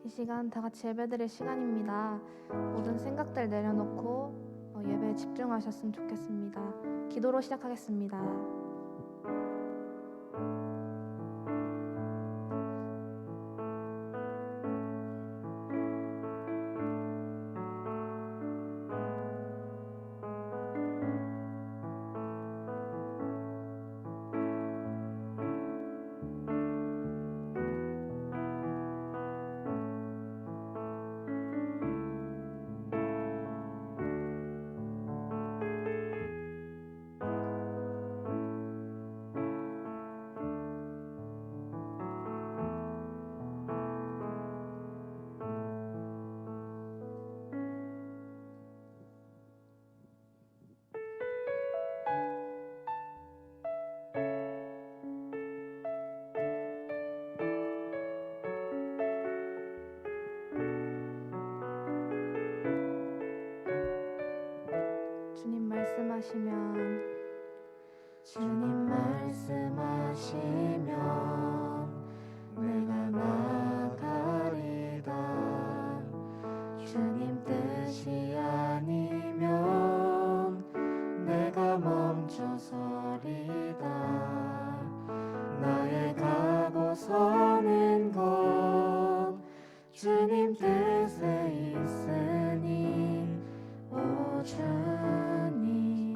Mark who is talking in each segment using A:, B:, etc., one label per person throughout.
A: 이 시간 다 같이 예배드릴 시간입니다. 모든 생각들 내려놓고 예배에 집중하셨으면 좋겠습니다. 기도로 시작하겠습니다. 주님 말씀하시면 내가 나가리다. 주님 뜻이 아니면 내가 멈춰서리다. 나의 가고 서는 것 주님 뜻에 있으니 오 주님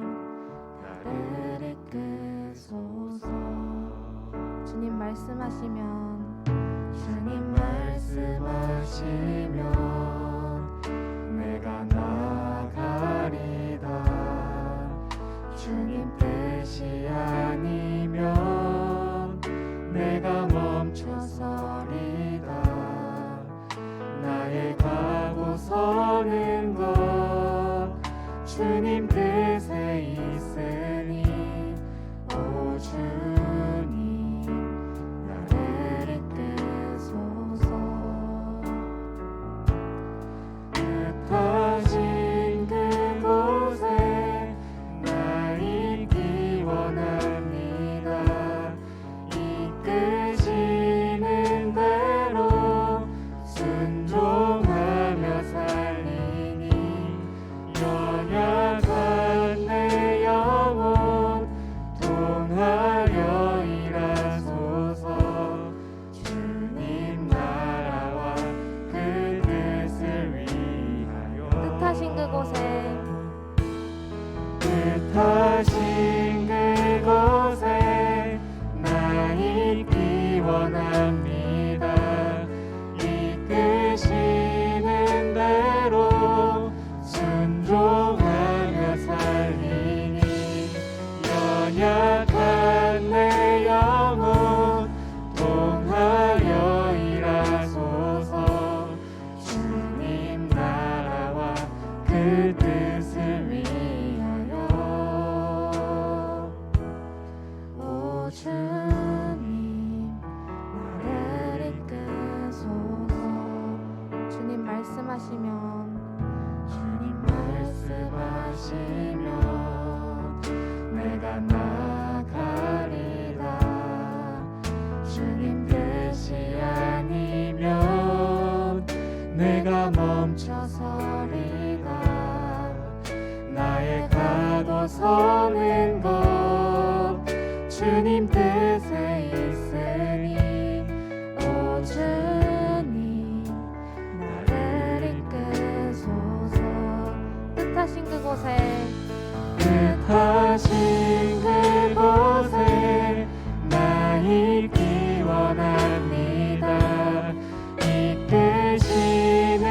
A: 나를 이끄소서. 주님 말씀하시면 내가 나가리다. 주님 뜻이 아니면 내가 멈춰서리다. 나의 가고 서는 것 주님 뜻에 있으니 오 주님 나를 이끄소서. 뜻하신 그곳에 나 있기 원합니다. 이끄시는 대로 순종하며 살리니 연약한 내 영혼 통하여 일하소서. 주님 나라와 그 뜻을 위하여 뜻하신 그곳에 나 있기 원합니다. 이끄시는 대로 순종하며 살리니 연약한 내 영혼 통하여 일하소서. 주님 나라와 그 뜻을 위하여 오 주님 나를 이끄소서. 주님 말씀하시면 내가 나가리다. 주님 뜻이 아니면 내가 멈춰서리다. 나의 가고 서는 것 주님 뜻에 있으니 오 주님 나를 이끄소서. 뜻하신 그곳에 나 있기 원합니다. 이끄시는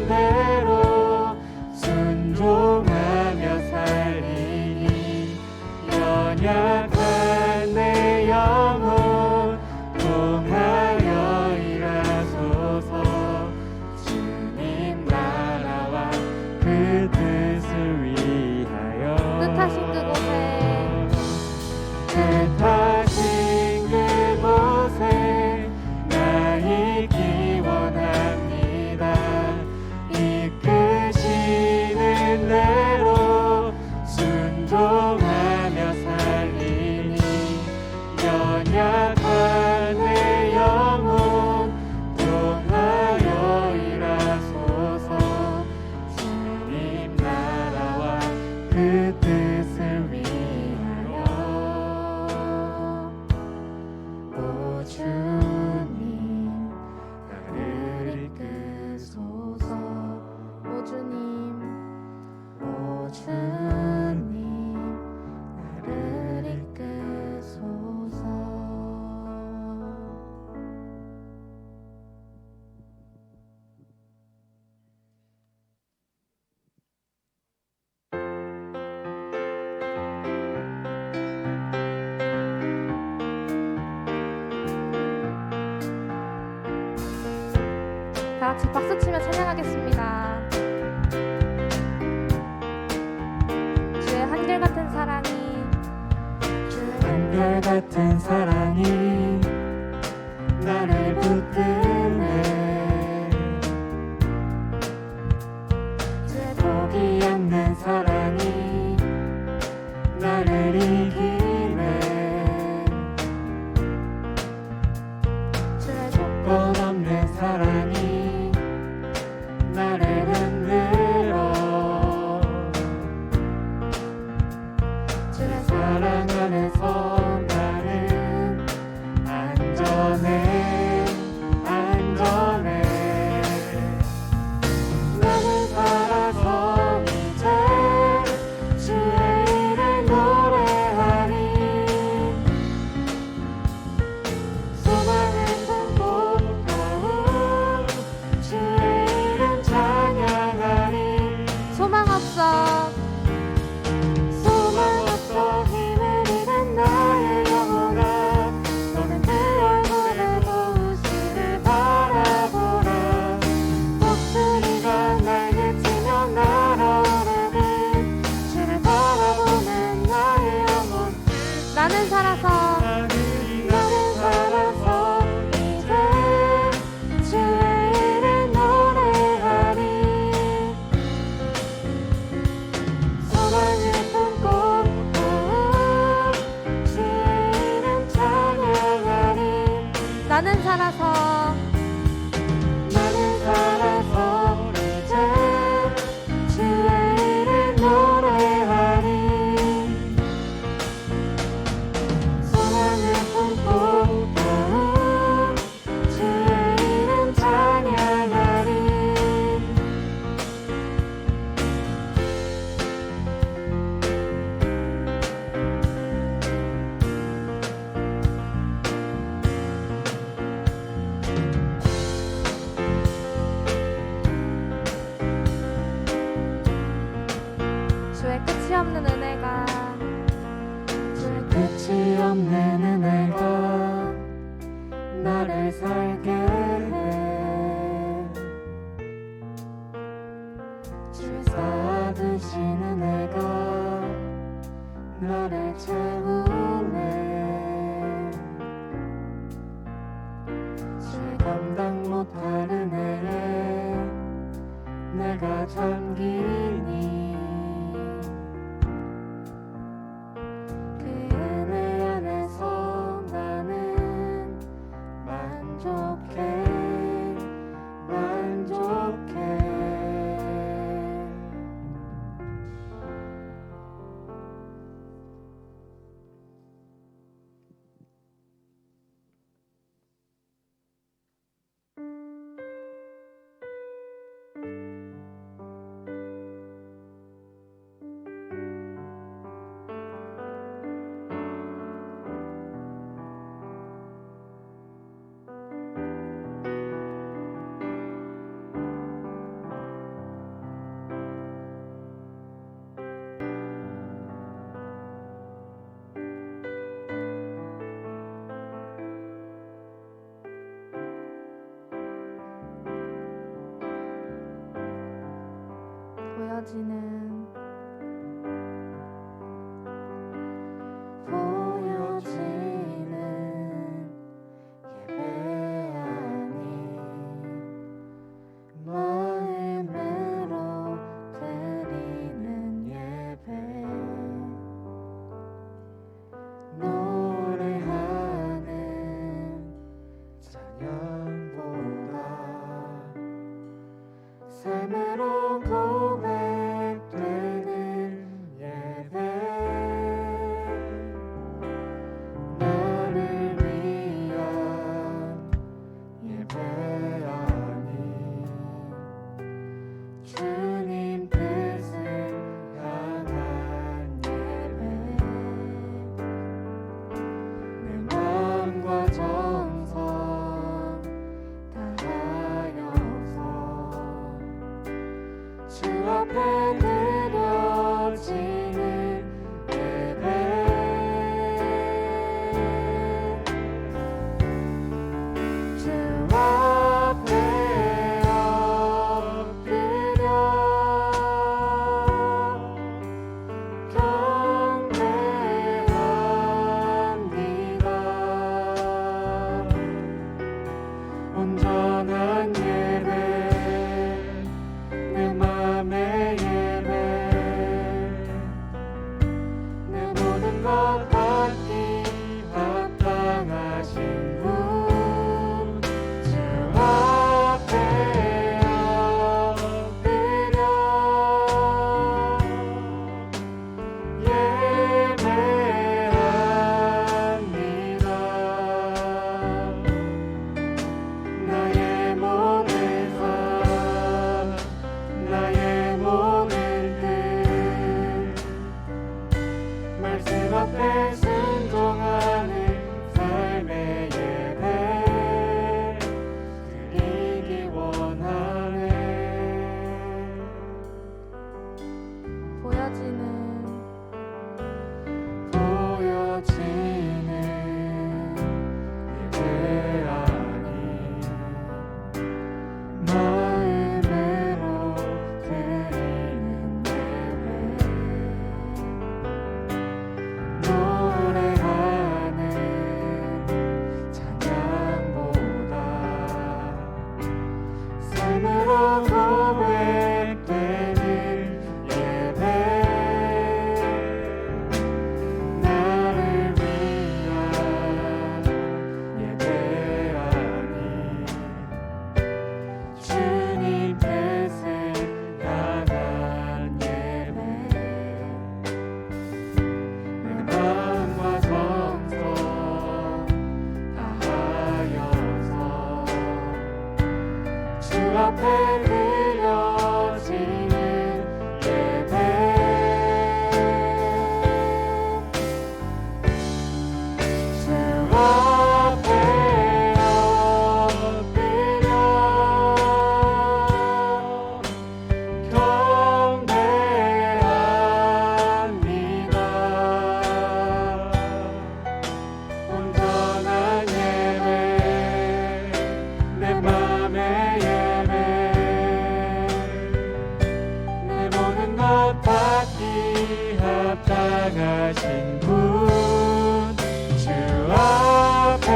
A: 대로 순종하며 살리니 연약한 내
B: 주님 나를 이끄소서.
A: 오 주님,
B: 오 주님 나를 이끄소서.
A: 다 같이 박수 치며 찬양하겠습니다. 주의 한결같은 사랑이, 주의
B: 한결같은 사랑이 나를 붙드네. 주의 포기 않는 사랑이 나를 이기네.
A: 주의
B: 조건 없는 사랑이 나를 흔들어. 주의 사랑 안에서 나는 안전해, 안전해. 나는 살아서 이제 주의 일을 노래하리. 소망을 품고 더욱 주의 이름 찬양하리.
A: 소망 없어,
B: 소망 없어 힘을 잃은 나의 영혼아, 너는 그 얼굴의 부으심을 바라보라. 목소리가 날 그치며 날아오르는 주를 바라보는 나의 영혼.
A: 나는 살아서
B: 나는 살아서 이제 주의 일을 노래하리. 소망을 품고 더욱 주의 이름 찬양하리.
A: 나는 살아서
B: 나는 살아서 이제 주의 일을 노래하리. 소망을 품고 더욱 주의 이름 찬양하리.
A: 주의 끝이 없는 은혜가,
B: 주의 끝이 없는 은혜가 나를 살게 해. 주의 쌓아두신 은혜가 나를 채우네. 주의 감당 못할 은혜에 내가 잠기니 그 은혜 안에서 나는 만족해, 만족해.
A: 보여지는
B: 예배 아니 마음으로 드리는 예배, 노래하는 찬양보다 삶으로 고백도 앞에 드려지는 예배 주 앞에 엎드려 경배합니다. 온전한 예배 내 맘의 예배 내 모든 것 받기 합당하신 분 주 앞에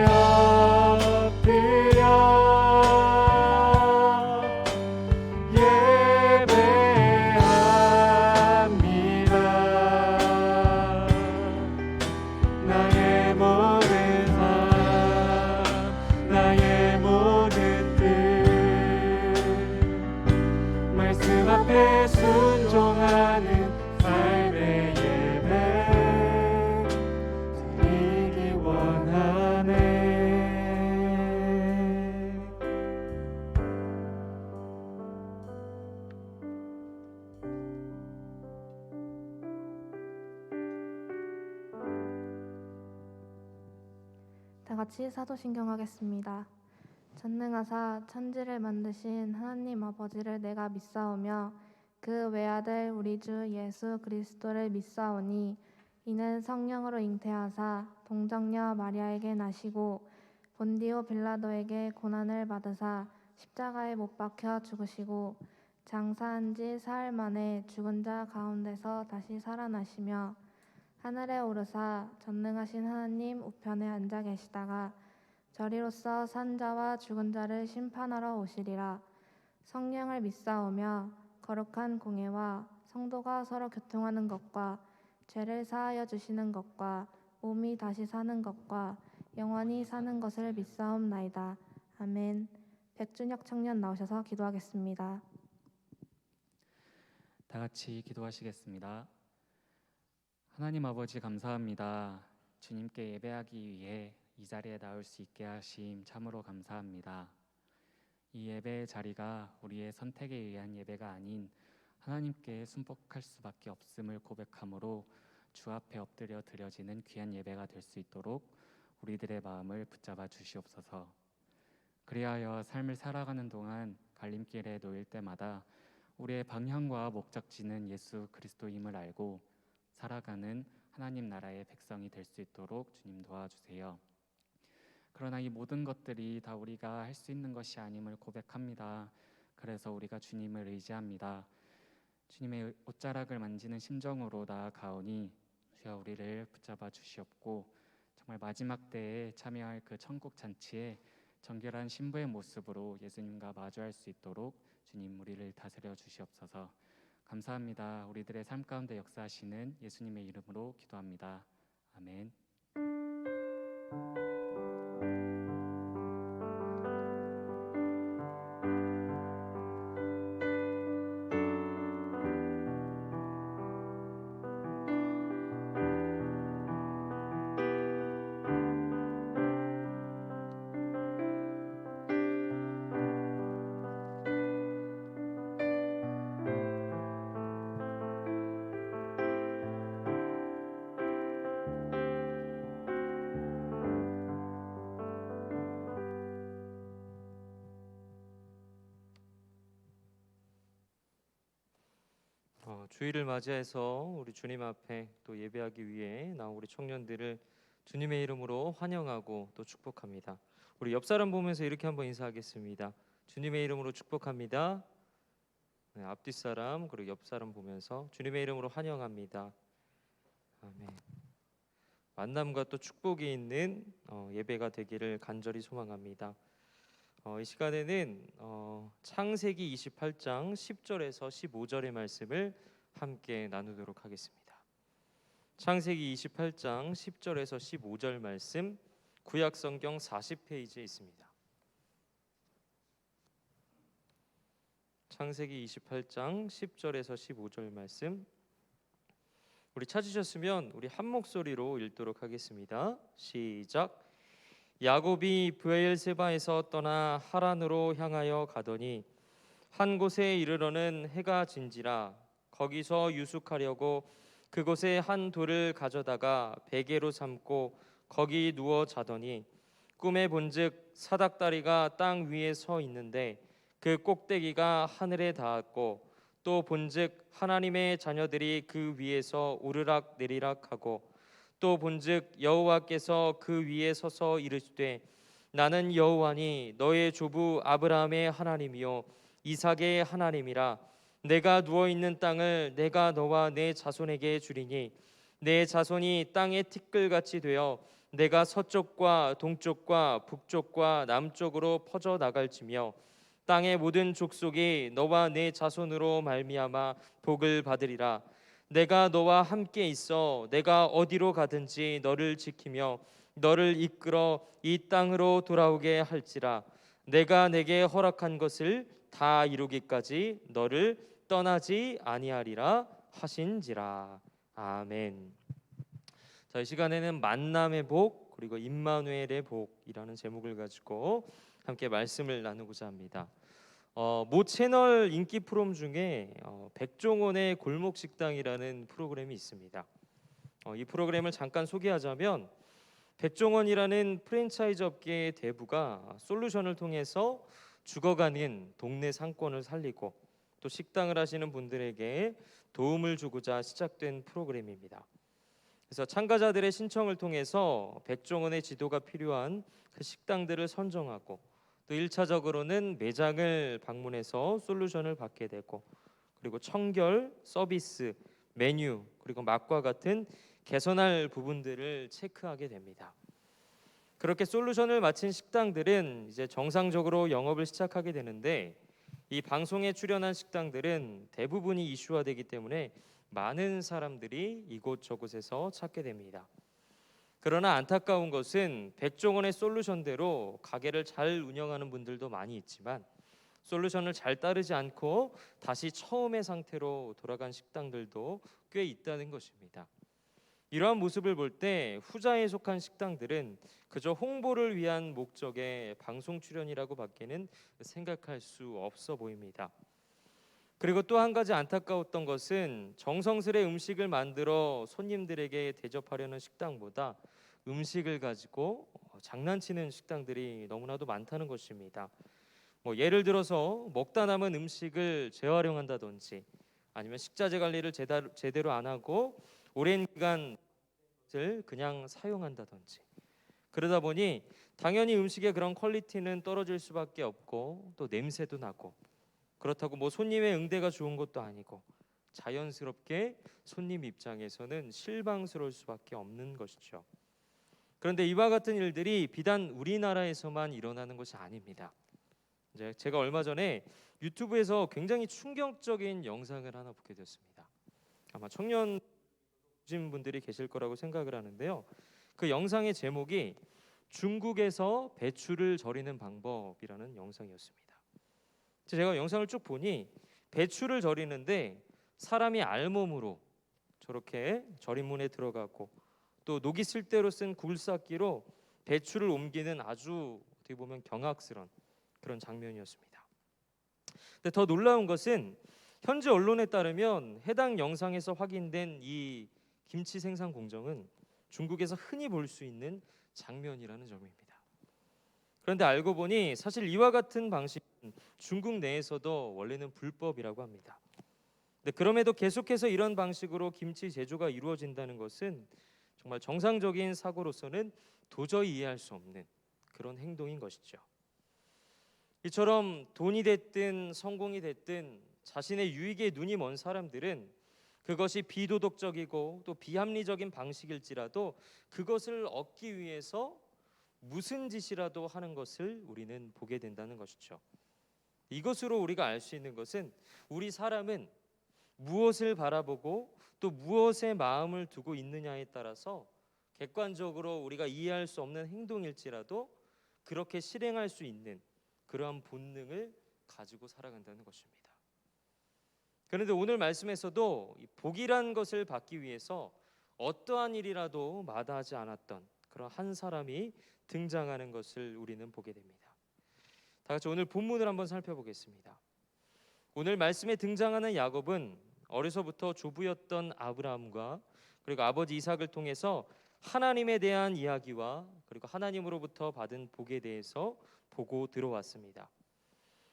B: 엎드려 예배합니다. 나의 모든 삶 나의 모든 뜻 말씀 앞에 순종하는 삶의 예배 드리기 원하네.
A: 다 같이 사도신경 하겠습니다. 전능하사 천지를 만드신 하나님 아버지를 내가 믿사오며 그 외아들 우리 주 예수 그리스도를 믿사오니 이는 성령으로 잉태하사 동정녀 마리아에게 나시고 본디오 빌라도에게 고난을 받으사 십자가에 못 박혀 죽으시고 장사한 지 사흘 만에 죽은 자 가운데서 다시 살아나시며 하늘에 오르사 전능하신 하나님 우편에 앉아 계시다가 저리로서 산 자와 죽은 자를 심판하러 오시리라. 성령을 믿사오며 거룩한 공예와 성도가 서로 교통하는 것과 죄를 사하여 주시는 것과 몸이 다시 사는 것과 영원히 사는 것을 믿사옵나이다. 아멘. 백준혁 청년 나오셔서 기도하겠습니다.
C: 다 같이 기도하시겠습니다. 하나님 아버지 감사합니다. 주님께 예배하기 위해 이 자리에 나올 수 있게 하심 참으로 감사합니다. 이 예배의 자리가 우리의 선택에 의한 예배가 아닌 하나님께 순복할 수밖에 없음을 고백함으로 주 앞에 엎드려 드려지는 귀한 예배가 될 수 있도록 우리들의 마음을 붙잡아 주시옵소서. 그리하여 삶을 살아가는 동안 갈림길에 놓일 때마다 우리의 방향과 목적지는 예수 그리스도임을 알고 살아가는 하나님 나라의 백성이 될 수 있도록 주님 도와주세요. 그러나 이 모든 것들이 다 우리가 할 수 있는 것이 아님을 고백합니다. 그래서 우리가 주님을 의지합니다. 주님의 옷자락을 만지는 심정으로 나아가오니 주여 우리를 붙잡아 주시옵고 정말 마지막 때에 참여할 그 천국 잔치에 정결한 신부의 모습으로 예수님과 마주할 수 있도록 주님 우리를 다스려 주시옵소서. 감사합니다. 우리들의 삶 가운데 역사하시는 예수님의 이름으로 기도합니다. 아멘.
D: 주일을 맞이해서 우리 주님 앞에 또 예배하기 위해 나온 우리 청년들을 주님의 이름으로 환영하고 또 축복합니다. 우리 옆 사람 보면서 이렇게 한번 인사하겠습니다. 주님의 이름으로 축복합니다. 네, 앞뒤 사람 그리고 옆 사람 보면서 주님의 이름으로 환영합니다. 아멘. 만남과 또 축복이 있는 예배가 되기를 간절히 소망합니다. 이 시간에는 창세기 28장 10절에서 15절의 말씀을 함께 나누도록 하겠습니다. 창세기 28장 10절에서 15절 말씀 구약성경 40페이지에 있습니다. 창세기 28장 10절에서 15절 말씀 우리 찾으셨으면 우리 한 목소리로 읽도록 하겠습니다. 시작. 야곱이 브엘세바에서 떠나 하란으로 향하여 가더니 한 곳에 이르러는 해가 진지라 거기서 유숙하려고 그곳에 한 돌을 가져다가 베개로 삼고 거기 누워 자더니 꿈에 본즉 사닥다리가 땅 위에 서 있는데 그 꼭대기가 하늘에 닿았고 또 본즉 하나님의 자녀들이 그 위에서 오르락 내리락 하고 또 본즉 여호와께서 그 위에 서서 이르시되 나는 여호와니 너의 조부 아브라함의 하나님이요 이삭의 하나님이라 내가 누워 있는 땅을 내가 너와 내 자손에게 주리니 내 자손이 땅의 티끌같이 되어 내가 서쪽과 동쪽과 북쪽과 남쪽으로 퍼져 나갈지며 땅의 모든 족속이 너와 내 자손으로 말미암아 복을 받으리라. 내가 너와 함께 있어 내가 어디로 가든지 너를 지키며 너를 이끌어 이 땅으로 돌아오게 할지라. 내가 내게 허락한 것을 다 이루기까지 너를 떠나지 아니하리라 하신지라. 아멘. 자, 이 시간에는 만남의 복 그리고 임마누엘의 복이라는 제목을 가지고 함께 말씀을 나누고자 합니다. 모 채널 인기 프로그램 중에 백종원의 골목 식당이라는 프로그램이 있습니다. 이 프로그램을 잠깐 소개하자면 백종원이라는 프랜차이즈 업계의 대부가 솔루션을 통해서 죽어가는 동네 상권을 살리고 또 식당을 하시는 분들에게 도움을 주고자 시작된 프로그램입니다. 그래서 참가자들의 신청을 통해서 백종원의 지도가 필요한 그 식당들을 선정하고 또 1차적으로는 매장을 방문해서 솔루션을 받게 되고 그리고 청결, 서비스, 메뉴 그리고 맛과 같은 개선할 부분들을 체크하게 됩니다. 그렇게 솔루션을 마친 식당들은 이제 정상적으로 영업을 시작하게 되는데 이 방송에 출연한 식당들은 대부분이 이슈화되기 때문에 많은 사람들이 이곳저곳에서 찾게 됩니다. 그러나 안타까운 것은 백종원의 솔루션대로 가게를 잘 운영하는 분들도 많이 있지만 솔루션을 잘 따르지 않고 다시 처음의 상태로 돌아간 식당들도 꽤 있다는 것입니다. 이러한 모습을 볼 때 후자에 속한 식당들은 그저 홍보를 위한 목적의 방송 출연이라고 밖에는 생각할 수 없어 보입니다. 그리고 또 한 가지 안타까웠던 것은 정성스레 음식을 만들어 손님들에게 대접하려는 식당보다 음식을 가지고 장난치는 식당들이 너무나도 많다는 것입니다. 예를 들어서 먹다 남은 음식을 재활용한다든지 아니면 식자재 관리를 제대로 안 하고 오랜 기간 을 그냥 사용한다든지 그러다 보니 당연히 음식의 그런 퀄리티는 떨어질 수밖에 없고 또 냄새도 나고 그렇다고 손님의 응대가 좋은 것도 아니고 자연스럽게 손님 입장에서는 실망스러울 수밖에 없는 것이죠. 그런데 이와 같은 일들이 비단 우리나라에서만 일어나는 것이 아닙니다. 이제 제가 얼마 전에 유튜브에서 굉장히 충격적인 영상을 하나 보게 되었습니다. 아마 청년 분들이 계실 거라고 생각을 하는데요. 그 영상의 제목이 중국에서 배추를 절이는 방법이라는 영상이었습니다. 제가 영상을 쭉 보니 배추를 절이는데 사람이 알몸으로 저렇게 절임문에 들어가고 또 녹이 쓸대로 쓴 굴삭기로 배추를 옮기는 아주 어떻게 보면 경악스러운 그런 장면이었습니다. 근데 더 놀라운 것은 현지 언론에 따르면 해당 영상에서 확인된 이 김치 생산 공정은 중국에서 흔히 볼 수 있는 장면이라는 점입니다. 그런데 알고 보니 사실 이와 같은 방식은 중국 내에서도 원래는 불법이라고 합니다. 근데 그럼에도 계속해서 이런 방식으로 김치 제조가 이루어진다는 것은 정말 정상적인 사고로서는 도저히 이해할 수 없는 그런 행동인 것이죠. 이처럼 돈이 됐든 성공이 됐든 자신의 유익에 눈이 먼 사람들은 그것이 비도덕적이고 또 비합리적인 방식일지라도 그것을 얻기 위해서 무슨 짓이라도 하는 것을 우리는 보게 된다는 것이죠. 이것으로 우리가 알 수 있는 것은 우리 사람은 무엇을 바라보고 또 무엇에 마음을 두고 있느냐에 따라서 객관적으로 우리가 이해할 수 없는 행동일지라도 그렇게 실행할 수 있는 그러한 본능을 가지고 살아간다는 것입니다. 그런데 오늘 말씀에서도 복이란 것을 받기 위해서 어떠한 일이라도 마다하지 않았던 그런 한 사람이 등장하는 것을 우리는 보게 됩니다. 다 같이 오늘 본문을 한번 살펴보겠습니다. 오늘 말씀에 등장하는 야곱은 어려서부터 조부였던 아브라함과 그리고 아버지 이삭을 통해서 하나님에 대한 이야기와 그리고 하나님으로부터 받은 복에 대해서 보고 들어왔습니다.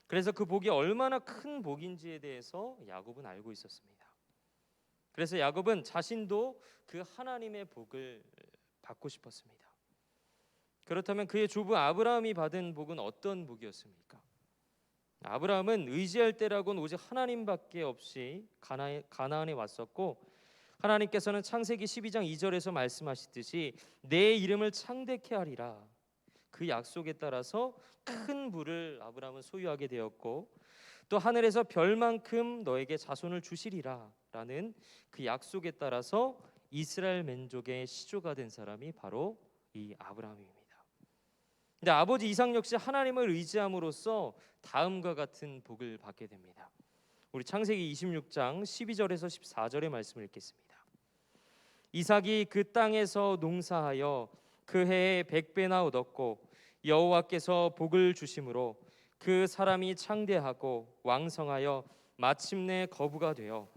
D: 그래서 그 복이 얼마나 큰 복인지에 대해서 야곱은 알고 있었습니다. 그래서 야곱은 자신도 그 하나님의 복을 받고 싶었습니다. 그렇다면 그의 조부 아브라함이 받은 복은 어떤 복이었습니까? 아브라함은 의지할 때라고는 오직 하나님밖에 없이 가나안에 왔었고, 하나님께서는 창세기 12장 2절에서 말씀하시듯이 내 이름을 창대케 하리라, 그 약속에 따라서 큰 부를 아브라함은 소유하게 되었고, 또 하늘에서 별만큼 너에게 자손을 주시리라 라는 그 약속에 따라서 이스라엘 민족의 시조가 된 사람이 바로 이 아브라함입니다. 근데 아버지 이삭 역시 하나님을 의지함으로써 다음과 같은 복을 받게 됩니다. 우리 창세기 26장 12절에서 14절의 말씀을 읽겠습니다. 이삭이 그 땅에서 농사하여 그 해에 100배나 얻었고 여호와께서 복을 주심으로 그 사람이 창대하고 왕성하여 마침내 거부가 되어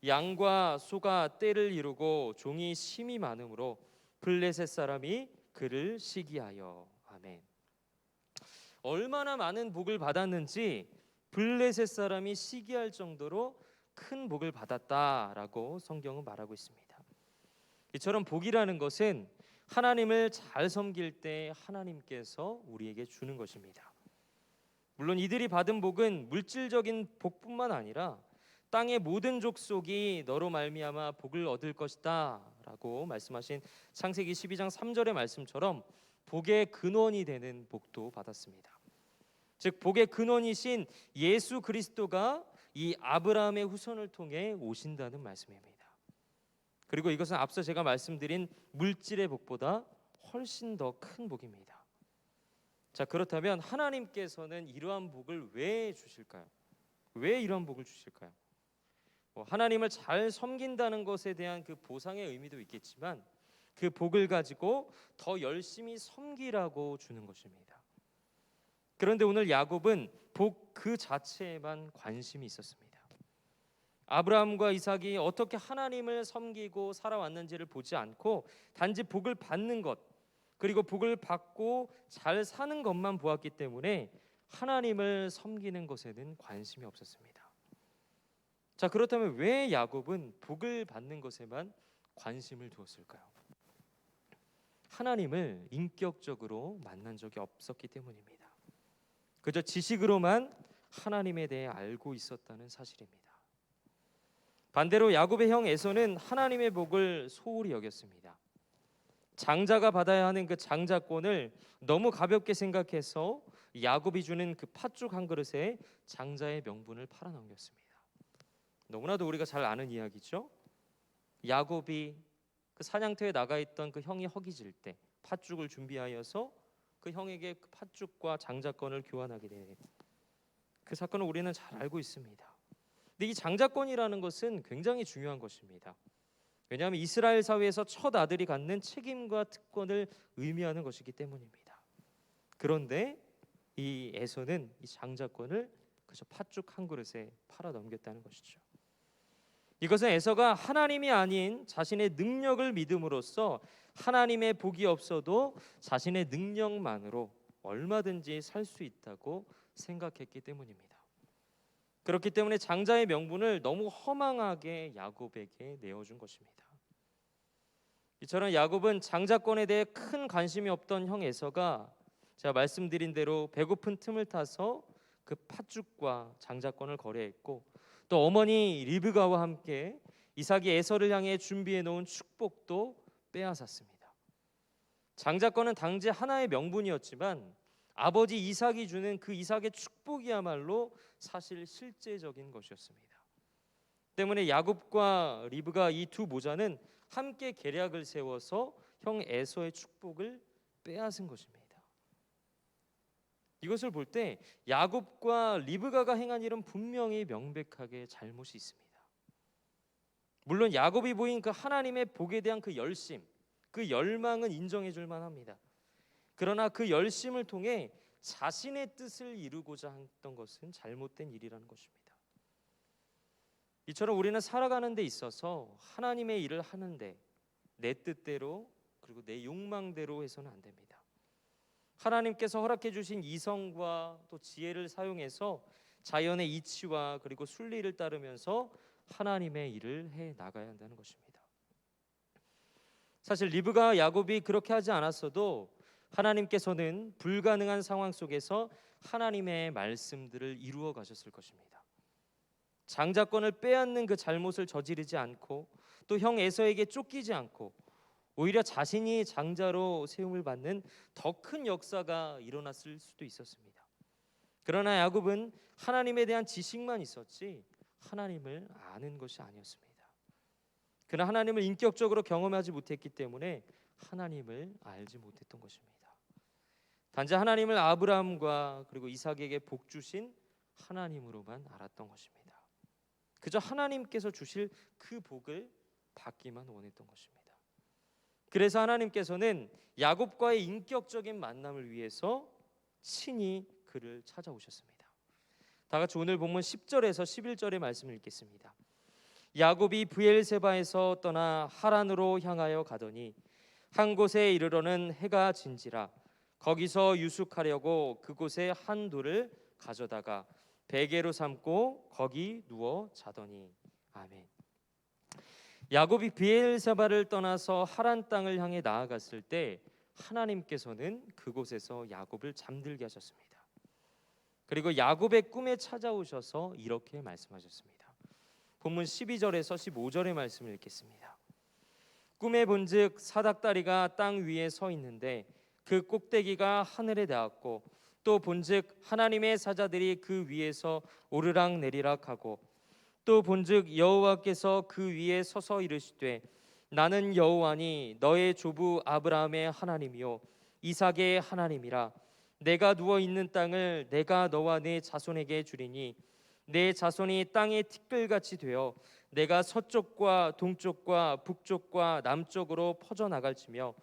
D: 양과 소가 떼를 이루고 종이 심이 많으므로 블레셋 사람이 그를 시기하여. 아멘. 얼마나 많은 복을 받았는지 블레셋 사람이 시기할 정도로 큰 복을 받았다라고 성경은 말하고 있습니다. 이처럼 복이라는 것은 하나님을 잘 섬길 때 하나님께서 우리에게 주는 것입니다. 물론 이들이 받은 복은 물질적인 복뿐만 아니라 땅의 모든 족속이 너로 말미암아 복을 얻을 것이다 라고 말씀하신 창세기 12장 3절의 말씀처럼 복의 근원이 되는 복도 받았습니다. 즉 복의 근원이신 예수 그리스도가 이 아브라함의 후손을 통해 오신다는 말씀입니다. 그리고 이것은 앞서 제가 말씀드린 물질의 복보다 훨씬 더 큰 복입니다. 자, 그렇다면 하나님께서는 이러한 복을 왜 주실까요? 왜 이러한 복을 주실까요? 하나님을 잘 섬긴다는 것에 대한 그 보상의 의미도 있겠지만 그 복을 가지고 더 열심히 섬기라고 주는 것입니다. 그런데 오늘 야곱은 복 그 자체에만 관심이 있었습니다. 아브라함과 이삭이 어떻게 하나님을 섬기고 살아왔는지를 보지 않고 단지 복을 받는 것, 그리고 복을 받고 잘 사는 것만 보았기 때문에 하나님을 섬기는 것에는 관심이 없었습니다. 자, 그렇다면 왜 야곱은 복을 받는 것에만 관심을 두었을까요? 하나님을 인격적으로 만난 적이 없었기 때문입니다. 그저 지식으로만 하나님에 대해 알고 있었다는 사실입니다. 반대로 야곱의 형 에서는 하나님의 복을 소홀히 여겼습니다. 장자가 받아야 하는 그 장자권을 너무 가볍게 생각해서 야곱이 주는 그 팥죽 한 그릇에 장자의 명분을 팔아넘겼습니다. 너무나도 우리가 잘 아는 이야기죠. 야곱이 그 사냥터에 나가 있던 그 형이 허기질 때 팥죽을 준비하여서 그 형에게 그 팥죽과 장자권을 교환하게 되는 그 사건을 우리는 잘 알고 있습니다. 근데 이 장자권이라는 것은 굉장히 중요한 것입니다. 왜냐하면 이스라엘 사회에서 첫 아들이 갖는 책임과 특권을 의미하는 것이기 때문입니다. 그런데 이 에서는 이 장자권을 그저 팥죽 한 그릇에 팔아 넘겼다는 것이죠. 이것은 에서가 하나님이 아닌 자신의 능력을 믿음으로써 하나님의 복이 없어도 자신의 능력만으로 얼마든지 살 수 있다고 생각했기 때문입니다. 그렇기 때문에 장자의 명분을 너무 허망하게 야곱에게 내어준 것입니다. 이처럼 야곱은 장자권에 대해 큰 관심이 없던 형 에서가 제가 말씀드린 대로 배고픈 틈을 타서 그 팥죽과 장자권을 거래했고, 또 어머니 리브가와 함께 이삭이 에서를 향해 준비해 놓은 축복도 빼앗았습니다. 장자권은 당시 하나의 명분이었지만 아버지 이삭이 주는 그 이삭의 축복이야말로 사실 실제적인 것이었습니다. 때문에 야곱과 리브가 이 두 모자는 함께 계략을 세워서 형 에서의 축복을 빼앗은 것입니다. 이것을 볼 때 야곱과 리브가가 행한 일은 분명히 명백하게 잘못이 있습니다. 물론 야곱이 보인 그 하나님의 복에 대한 그 열심, 그 열망은 인정해 줄 만합니다. 그러나 그 열심을 통해 자신의 뜻을 이루고자 했던 것은 잘못된 일이라는 것입니다. 이처럼 우리는 살아가는 데 있어서 하나님의 일을 하는데 내 뜻대로 그리고 내 욕망대로 해서는 안 됩니다. 하나님께서 허락해 주신 이성과 또 지혜를 사용해서 자연의 이치와 그리고 순리를 따르면서 하나님의 일을 해 나가야 한다는 것입니다. 사실 리브가 야곱이 그렇게 하지 않았어도 하나님께서는 불가능한 상황 속에서 하나님의 말씀들을 이루어 가셨을 것입니다. 장자권을 빼앗는 그 잘못을 저지르지 않고 또 형 에서에게 쫓기지 않고 오히려 자신이 장자로 세움을 받는 더 큰 역사가 일어났을 수도 있었습니다. 그러나 야곱은 하나님에 대한 지식만 있었지 하나님을 아는 것이 아니었습니다. 그는 하나님을 인격적으로 경험하지 못했기 때문에 하나님을 알지 못했던 것입니다. 단지 하나님을 아브라함과 그리고 이삭에게 복 주신 하나님으로만 알았던 것입니다. 그저 하나님께서 주실 그 복을 받기만 원했던 것입니다. 그래서 하나님께서는 야곱과의 인격적인 만남을 위해서 친히 그를 찾아오셨습니다. 다 같이 오늘 본문 10절에서 11절의 말씀을 읽겠습니다. 야곱이 브엘세바에서 떠나 하란으로 향하여 가더니 한 곳에 이르러는 해가 진지라 거기서 유숙하려고 그곳에 한 돌을 가져다가 베개로 삼고 거기 누워 자더니. 아멘. 야곱이 브엘세바를 떠나서 하란 땅을 향해 나아갔을 때 하나님께서는 그곳에서 야곱을 잠들게 하셨습니다. 그리고 야곱의 꿈에 찾아오셔서 이렇게 말씀하셨습니다. 본문 12절에서 15절의 말씀을 읽겠습니다. 꿈에 본즉 사닥다리가 땅 위에 서 있는데 그 꼭대기가 하늘에 닿았고 또 본즉 하나님의 사자들이 그 위에서 오르락 내리락 하고 또 본즉 여호와께서 그 위에 서서 이르시되 나는 여호와니 너의 조부 아브라함의 하나님이요 이삭의 하나님이라. 내가 누워 있는 땅을 내가 너와 내 자손에게 주리니 내 자손이 땅의 티끌같이 되어 내가 서쪽과 동쪽과 북쪽과 남쪽으로 퍼져 나갈지며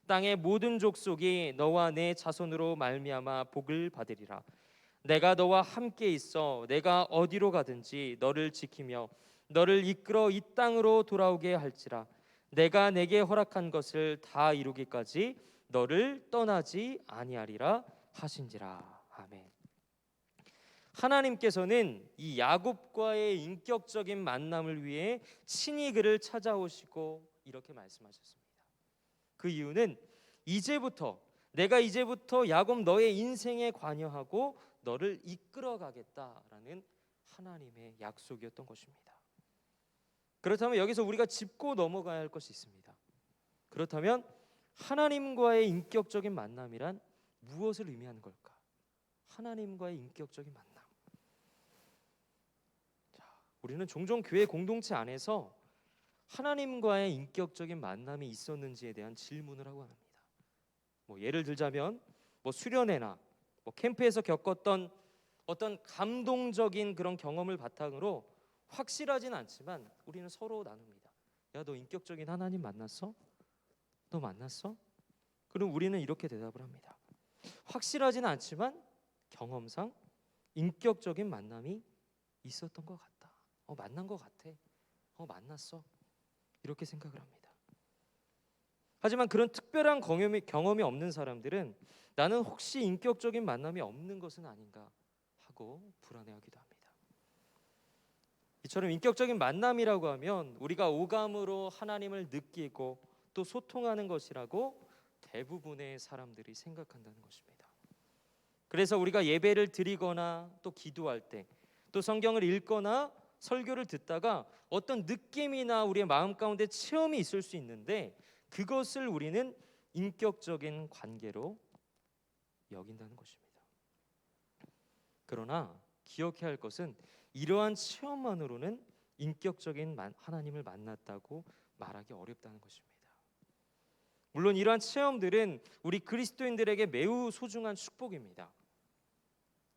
D: 땅의 모든 족속이 너와 내 자손으로 말미암아 복을 받으리라. 내가 너와 함께 있어 내가 어디로 가든지 너를 지키며 너를 이끌어 이 땅으로 돌아오게 할지라. 내가 내게 허락한 것을 다 이루기까지 너를 떠나지 아니하리라 하신지라. 아멘. 하나님께서는 이 야곱과의 인격적인 만남을 위해 친히 그를 찾아오시고 이렇게 말씀하셨습니다. 그 이유는 내가 이제부터 야곱 너의 인생에 관여하고 너를 이끌어 가겠다라는 하나님의 약속이었던 것입니다. 그렇다면 여기서 우리가 짚고 넘어가야 할 것이 있습니다. 그렇다면 하나님과의 인격적인 만남이란 무엇을 의미하는 걸까? 하나님과의 인격적인 만남. 우리는 종종 교회 공동체 안에서 하나님과의 인격적인 만남이 있었는지에 대한 질문을 하고 합니다. 예를 들자면 수련회나 캠프에서 겪었던 어떤 감동적인 그런 경험을 바탕으로 확실하진 않지만 우리는 서로 나눕니다. 야, 너 인격적인 하나님 만났어? 너 만났어? 그럼 우리는 이렇게 대답을 합니다. 확실하진 않지만 경험상 인격적인 만남이 있었던 것 같다. 만난 것 같아. 만났어. 이렇게 생각을 합니다. 하지만 그런 특별한 경험이 없는 사람들은 나는 혹시 인격적인 만남이 없는 것은 아닌가 하고 불안해하기도 합니다. 이처럼 인격적인 만남이라고 하면 우리가 오감으로 하나님을 느끼고 또 소통하는 것이라고 대부분의 사람들이 생각한다는 것입니다. 그래서 우리가 예배를 드리거나 또 기도할 때 또 성경을 읽거나 설교를 듣다가 어떤 느낌이나 우리의 마음 가운데 체험이 있을 수 있는데 그것을 우리는 인격적인 관계로 여긴다는 것입니다. 그러나 기억해야 할 것은 이러한 체험만으로는 인격적인 하나님을 만났다고 말하기 어렵다는 것입니다. 물론 이러한 체험들은 우리 그리스도인들에게 매우 소중한 축복입니다.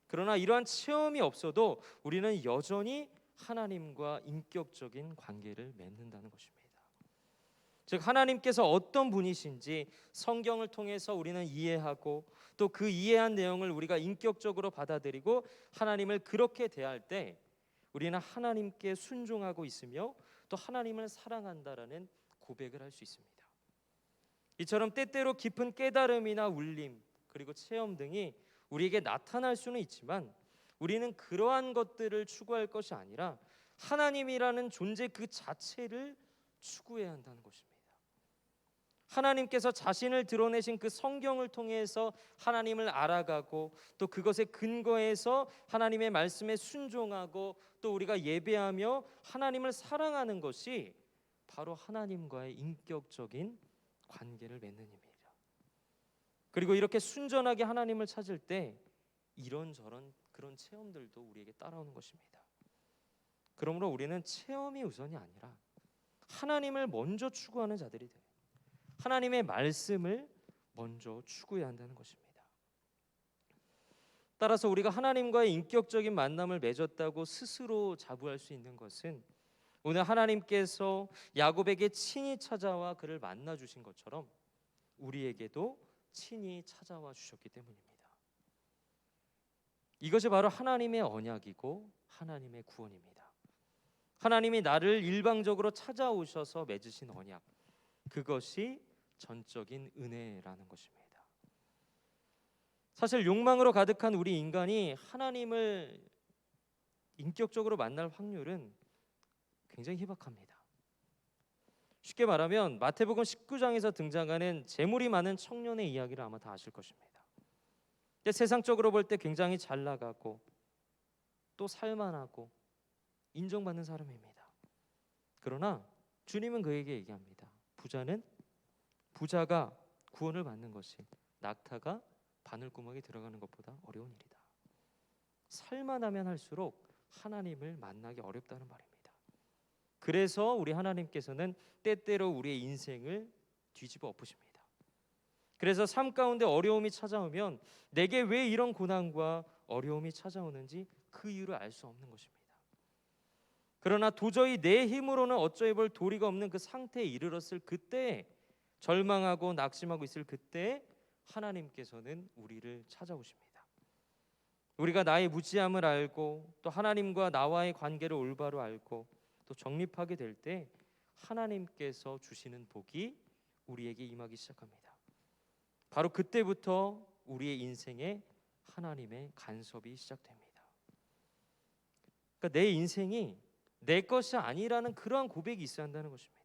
D: 그러나 이러한 체험이 없어도 우리는 여전히 하나님과 인격적인 관계를 맺는다는 것입니다. 즉 하나님께서 어떤 분이신지 성경을 통해서 우리는 이해하고 또 그 이해한 내용을 우리가 인격적으로 받아들이고 하나님을 그렇게 대할 때 우리는 하나님께 순종하고 있으며 또 하나님을 사랑한다라는 고백을 할 수 있습니다. 이처럼 때때로 깊은 깨달음이나 울림 그리고 체험 등이 우리에게 나타날 수는 있지만 우리는 그러한 것들을 추구할 것이 아니라 하나님이라는 존재 그 자체를 추구해야 한다는 것입니다. 하나님께서 자신을 드러내신 그 성경을 통해서 하나님을 알아가고 또 그것에 근거해서 하나님의 말씀에 순종하고 또 우리가 예배하며 하나님을 사랑하는 것이 바로 하나님과의 인격적인 관계를 맺는 일입니다. 그리고 이렇게 순전하게 하나님을 찾을 때 이런저런 그런 체험들도 우리에게 따라오는 것입니다. 그러므로 우리는 체험이 우선이 아니라 하나님을 먼저 추구하는 자들이 돼요. 하나님의 말씀을 먼저 추구해야 한다는 것입니다. 따라서 우리가 하나님과의 인격적인 만남을 맺었다고 스스로 자부할 수 있는 것은 오늘 하나님께서 야곱에게 친히 찾아와 그를 만나 주신 것처럼 우리에게도 친히 찾아와 주셨기 때문입니다. 이것이 바로 하나님의 언약이고 하나님의 구원입니다. 하나님이 나를 일방적으로 찾아오셔서 맺으신 언약, 그것이 전적인 은혜라는 것입니다. 사실 욕망으로 가득한 우리 인간이 하나님을 인격적으로 만날 확률은 굉장히 희박합니다. 쉽게 말하면 마태복음 19장에서 등장하는 재물이 많은 청년의 이야기를 아마 다 아실 것입니다. 세상적으로 볼 때 굉장히 잘 나가고 또 살만하고 인정받는 사람입니다. 그러나 주님은 그에게 얘기합니다. 부자가 구원을 받는 것이 낙타가 바늘구멍에 들어가는 것보다 어려운 일이다. 살만하면 할수록 하나님을 만나기 어렵다는 말입니다. 그래서 우리 하나님께서는 때때로 우리의 인생을 뒤집어 엎으십니다. 그래서 삶 가운데 어려움이 찾아오면 내게 왜 이런 고난과 어려움이 찾아오는지 그 이유를 알 수 없는 것입니다. 그러나 도저히 내 힘으로는 어쩌해 볼 도리가 없는 그 상태에 이르렀을 그때, 절망하고 낙심하고 있을 그때 하나님께서는 우리를 찾아오십니다. 우리가 나의 무지함을 알고 또 하나님과 나와의 관계를 올바로 알고 또 정립하게 될 때 하나님께서 주시는 복이 우리에게 임하기 시작합니다. 바로 그때부터 우리의 인생에 하나님의 간섭이 시작됩니다. 그러니까 내 인생이 내 것이 아니라는 그러한 고백이 있어야 한다는 것입니다.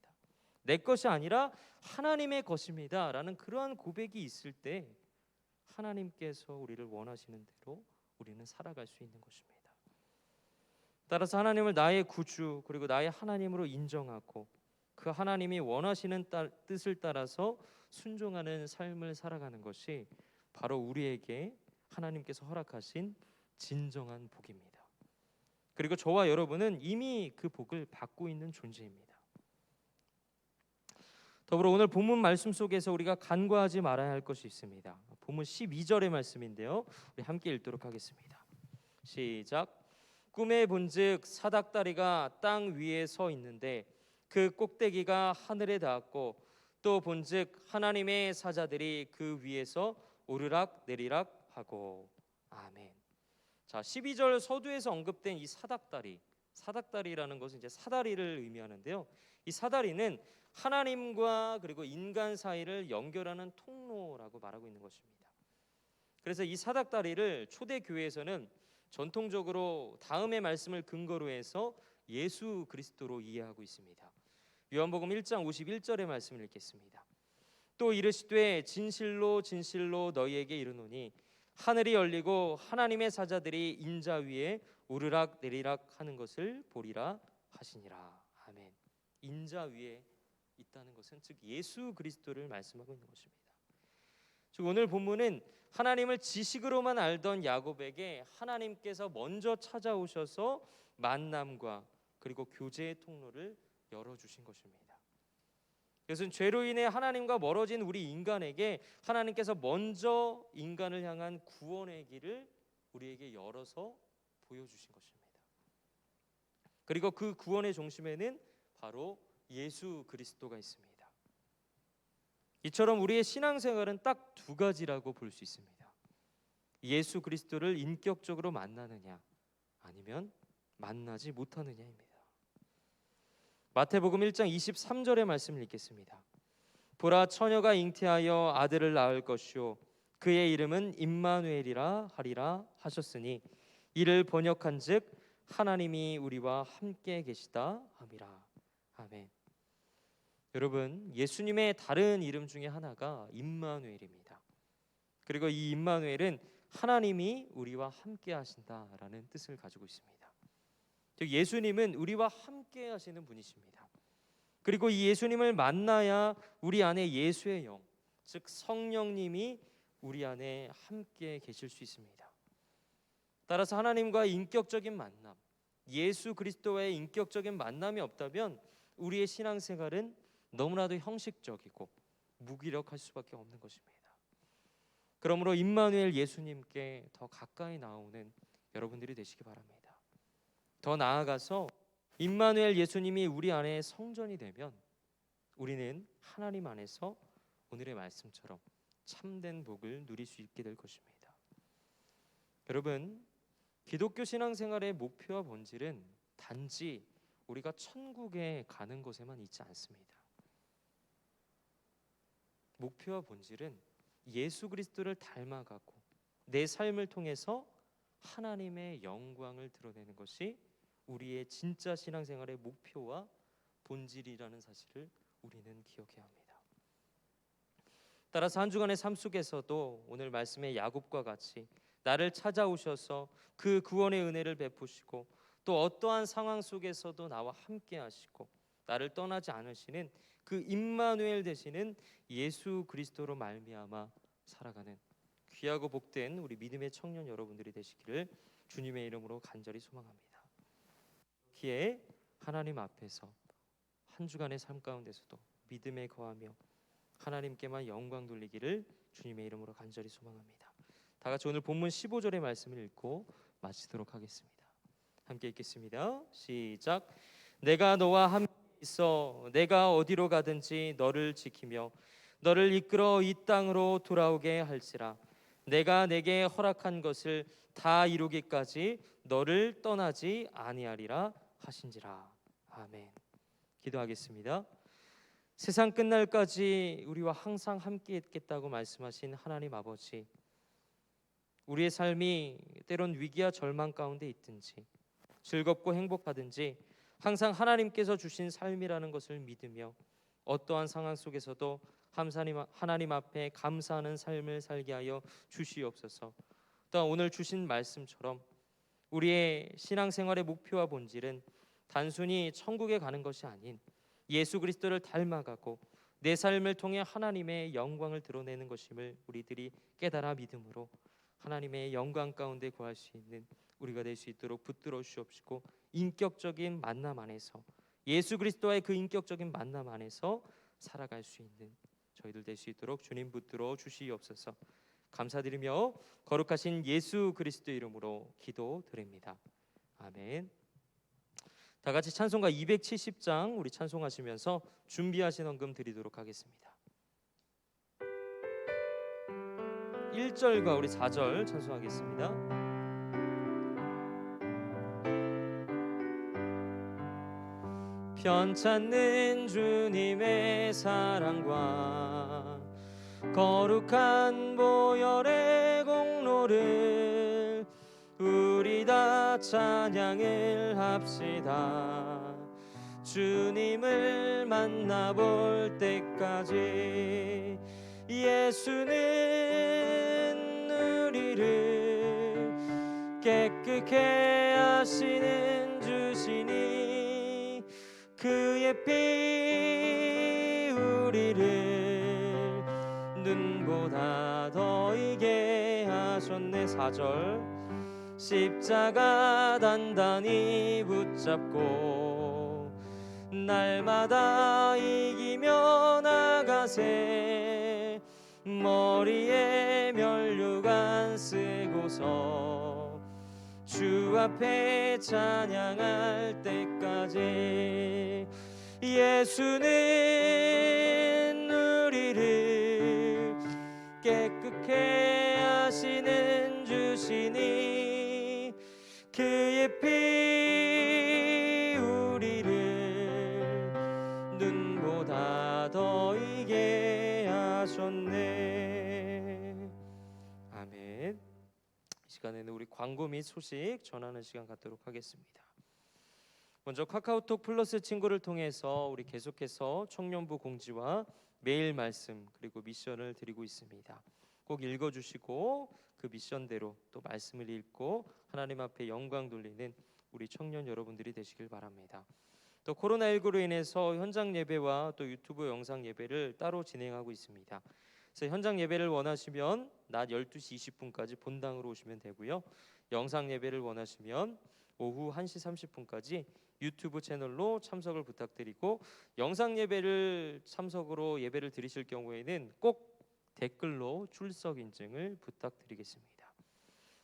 D: 내 것이 아니라 하나님의 것입니다 라는 그러한 고백이 있을 때 하나님께서 우리를 원하시는 대로 우리는 살아갈 수 있는 것입니다. 따라서 하나님을 나의 구주 그리고 나의 하나님으로 인정하고 그 하나님이 원하시는 뜻을 따라서 순종하는 삶을 살아가는 것이 바로 우리에게 하나님께서 허락하신 진정한 복입니다. 그리고 저와 여러분은 이미 그 복을 받고 있는 존재입니다. 더불어 오늘 본문 말씀 속에서 우리가 간과하지 말아야 할 것이 있습니다. 본문 12절의 말씀인데요. 우리 함께 읽도록 하겠습니다. 시작. 꿈에 본즉 사닥다리가 땅 위에 서 있는데 그 꼭대기가 하늘에 닿았고 또 본즉 하나님의 사자들이 그 위에서 오르락 내리락 하고. 아멘. 자, 12절 서두에서 언급된 이 사닥다리라는 것은 이제 사다리를 의미하는데요. 이 사다리는 하나님과 그리고 인간 사이를 연결하는 통로라고 말하고 있는 것입니다. 그래서 이 사닥다리를 초대 교회에서는 전통적으로 다음의 말씀을 근거로 해서 예수 그리스도로 이해하고 있습니다. 요한복음 1장 51절의 말씀을 읽겠습니다. 또 이르시되 진실로 진실로 너희에게 이르노니 하늘이 열리고 하나님의 사자들이 인자 위에 오르락 내리락 하는 것을 보리라 하시니라. 아멘. 인자 위에 있다는 것은 즉 예수 그리스도를 말씀하고 있는 것입니다. 즉 오늘 본문은 하나님을 지식으로만 알던 야곱에게 하나님께서 먼저 찾아오셔서 만남과 그리고 교제의 통로를 열어주신 것입니다. 그것은 죄로 인해 하나님과 멀어진 우리 인간에게 하나님께서 먼저 인간을 향한 구원의 길을 우리에게 열어서 보여주신 것입니다. 그리고 그 구원의 중심에는 바로 예수 그리스도가 있습니다. 이처럼 우리의 신앙생활은 딱 두 가지라고 볼 수 있습니다. 예수 그리스도를 인격적으로 만나느냐, 아니면 만나지 못하느냐입니다. 마태복음 1장 23절의 말씀을 읽겠습니다. 보라, 처녀가 잉태하여 아들을 낳을 것이요 그의 이름은 임마누엘이라 하리라 하셨으니 이를 번역한즉 하나님이 우리와 함께 계시다 함이라. 아멘. 여러분, 예수님의 다른 이름 중에 하나가 임마누엘입니다. 그리고 이 임마누엘은 하나님이 우리와 함께 하신다라는 뜻을 가지고 있습니다. 즉 예수님은 우리와 함께 하시는 분이십니다. 그리고 이 예수님을 만나야 우리 안에 예수의 영, 즉 성령님이 우리 안에 함께 계실 수 있습니다. 따라서 하나님과의 인격적인 만남, 예수 그리스도와의 인격적인 만남이 없다면 우리의 신앙생활은 너무나도 형식적이고 무기력할 수밖에 없는 것입니다. 그러므로 임마누엘 예수님께 더 가까이 나오는 여러분들이 되시기 바랍니다. 더 나아가서 임마누엘 예수님이 우리 안에 성전이 되면 우리는 하나님 안에서 오늘의 말씀처럼 참된 복을 누릴 수 있게 될 것입니다. 여러분, 기독교 신앙생활의 목표와 본질은 단지 우리가 천국에 가는 것에만 있지 않습니다. 목표와 본질은 예수 그리스도를 닮아가고 내 삶을 통해서 하나님의 영광을 드러내는 것이 우리의 진짜 신앙생활의 목표와 본질이라는 사실을 우리는 기억해야 합니다. 따라서 한 주간의 삶 속에서도 오늘 말씀의 야곱과 같이 나를 찾아오셔서 그 구원의 은혜를 베푸시고 또 어떠한 상황 속에서도 나와 함께 하시고 나를 떠나지 않으시는 그 임마누엘 되시는 예수 그리스도로 말미암아 살아가는 귀하고 복된 우리 믿음의 청년 여러분들이 되시기를 주님의 이름으로 간절히 소망합니다. 기에 하나님 앞에서 한 주간의 삶 가운데서도 믿음에 거하며 하나님께만 영광 돌리기를 주님의 이름으로 간절히 소망합니다. 다 같이 오늘 본문 15절의 말씀을 읽고 마치도록 하겠습니다. 함께 읽겠습니다. 시작. 내가 너와 함께 있어 내가 어디로 가든지 너를 지키며 너를 이끌어 이 땅으로 돌아오게 할지라. 내가 내게 허락한 것을 다 이루기까지 너를 떠나지 아니하리라 하신지라. 아멘. 기도하겠습니다. 세상 끝날까지 우리와 항상 함께 있겠다고 말씀하신 하나님 아버지, 우리의 삶이 때론 위기와 절망 가운데 있든지 즐겁고 행복하든지 항상 하나님께서 주신 삶이라는 것을 믿으며 어떠한 상황 속에서도 하나님 앞에 감사하는 삶을 살게 하여 주시옵소서. 또한 오늘 주신 말씀처럼 우리의 신앙생활의 목표와 본질은 단순히 천국에 가는 것이 아닌 예수 그리스도를 닮아가고 내 삶을 통해 하나님의 영광을 드러내는 것임을 우리들이 깨달아 믿음으로 하나님의 영광 가운데 거할 수 있는 우리가 될 수 있도록 붙들어 주시옵시고 인격적인 만남 안에서 예수 그리스도와의 그 인격적인 만남 안에서 살아갈 수 있는 저희들 될 수 있도록 주님 붙들어 주시옵소서. 감사드리며 거룩하신 예수 그리스도 이름으로 기도드립니다. 아멘. 다 같이 찬송가 270장 우리 찬송하시면서 준비하신 헌금 드리도록 하겠습니다. 1절과 우리 4절 찬송하겠습니다. 편찮는 주님의 사랑과 거룩한 보혈의 공로를 우리 다 찬양을 합시다. 주님을 만나볼 때까지 예수는 우리를 깨끗게 하시는 주시니 그의 피 우리를 눈보다 더 이게 하셨네. 4절 십자가 단단히 붙잡고 날마다 이기며 나가세. 머리에 면류관 쓰고서 주 앞에 찬양할 때까지 예수는 우리를 거룩해 하시는 주시니 그의 피 우리를 눈보다 더 이게 하셨네. 아멘. 이 시간에는 우리 광고 및 소식 전하는 시간 갖도록 하겠습니다. 먼저 카카오톡 플러스 친구를 통해서 우리 계속해서 청년부 공지와 매일 말씀 그리고 미션을 드리고 있습니다. 꼭 읽어주시고 그 미션대로 또 말씀을 읽고 하나님 앞에 영광 돌리는 우리 청년 여러분들이 되시길 바랍니다. 또 코로나19로 인해서 현장 예배와 또 유튜브 영상 예배를 따로 진행하고 있습니다. 그래서 현장 예배를 원하시면 낮 12시 20분까지 본당으로 오시면 되고요. 영상 예배를 원하시면 오후 1시 30분까지 유튜브 채널로 참석을 부탁드리고, 영상 예배를 참석으로 예배를 드리실 경우에는 꼭 댓글로 출석 인증을 부탁드리겠습니다.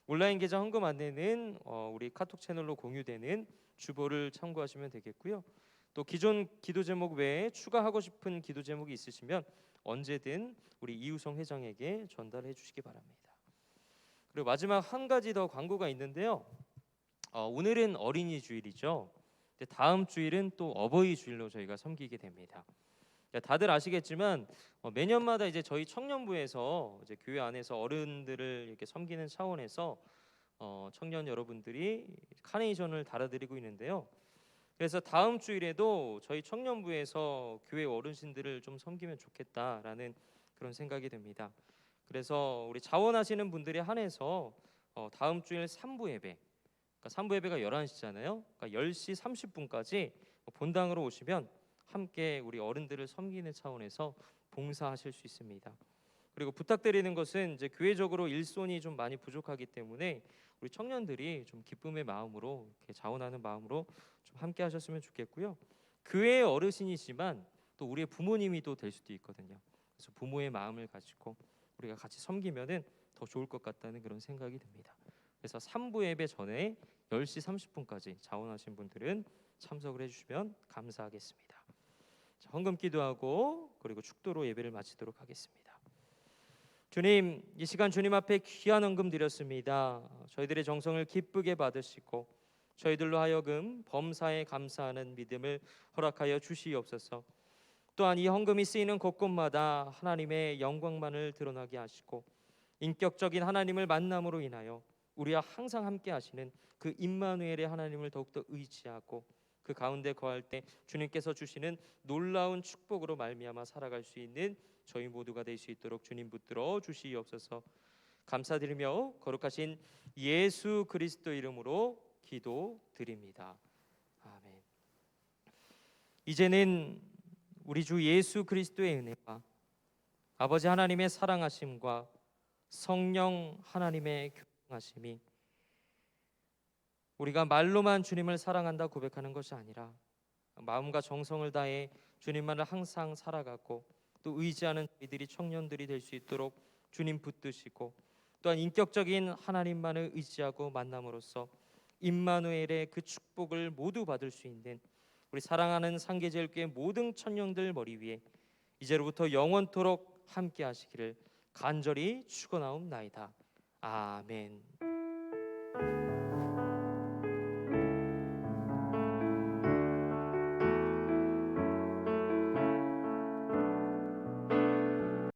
D: 온라인 계정 헌금 안내는 우리 카톡 채널로 공유되는 주보를 참고하시면 되겠고요. 또 기존 기도 제목 외에 추가하고 싶은 기도 제목이 있으시면 언제든 우리 이우성 회장에게 전달해 주시기 바랍니다. 그리고 마지막 한 가지 더 광고가 있는데요. 오늘은 어린이 주일이죠. 다음 주일은 또 어버이 주일로 저희가 섬기게 됩니다. 다들 아시겠지만 매년마다 이제 저희 청년부에서 이제 교회 안에서 어른들을 이렇게 섬기는 차원에서 청년 여러분들이 카네이션을 달아드리고 있는데요. 그래서 다음 주일에도 저희 청년부에서 교회 어르신들을 좀 섬기면 좋겠다라는 그런 생각이 듭니다. 그래서 우리 자원하시는 분들에 한해서 다음 주일 3부 예배, 그러니까 3부 예배가 11시잖아요. 그러니까 10시 30분까지 본당으로 오시면 함께 우리 어른들을 섬기는 차원에서 봉사하실 수 있습니다. 그리고 부탁드리는 것은 이제 교회적으로 일손이 좀 많이 부족하기 때문에 우리 청년들이 좀 기쁨의 마음으로 이렇게 자원하는 마음으로 좀 함께 하셨으면 좋겠고요. 교회의 어르신이지만 또 우리의 부모님이 또 될 수도 있거든요. 그래서 부모의 마음을 가지고 우리가 같이 섬기면은 더 좋을 것 같다는 그런 생각이 듭니다. 그래서 3부 예배 전에 10시 30분까지 자원하신 분들은 참석을 해주시면 감사하겠습니다. 자, 헌금 기도하고 그리고 축도로 예배를 마치도록 하겠습니다. 주님, 이 시간 주님 앞에 귀한 헌금 드렸습니다. 저희들의 정성을 기쁘게 받으시고 저희들로 하여금 범사에 감사하는 믿음을 허락하여 주시옵소서. 또한 이 헌금이 쓰이는 곳곳마다 하나님의 영광만을 드러나게 하시고 인격적인 하나님을 만남으로 인하여 우리와 항상 함께 하시는 그 임마누엘의 하나님을 더욱더 의지하고 그 가운데 거할 때 주님께서 주시는 놀라운 축복으로 말미암아 살아갈 수 있는 저희 모두가 될 수 있도록 주님 붙들어 주시옵소서. 감사드리며 거룩하신 예수 그리스도 이름으로 기도드립니다. 아멘. 이제는 우리 주 예수 그리스도의 은혜와 아버지 하나님의 사랑하심과 성령 하나님의 교통하심이 우리가 말로만 주님을 사랑한다 고백하는 것이 아니라 마음과 정성을 다해 주님만을 항상 살아가고 또 의지하는 저희들이 청년들이 될 수 있도록 주님 붙드시고, 또한 인격적인 하나님만을 의지하고 만남으로써 임마누엘의 그 축복을 모두 받을 수 있는 우리 사랑하는 상계제일교회 모든 청년들 머리 위에 이제로부터 영원토록 함께 하시기를 간절히 축원하옵나이다. 아멘.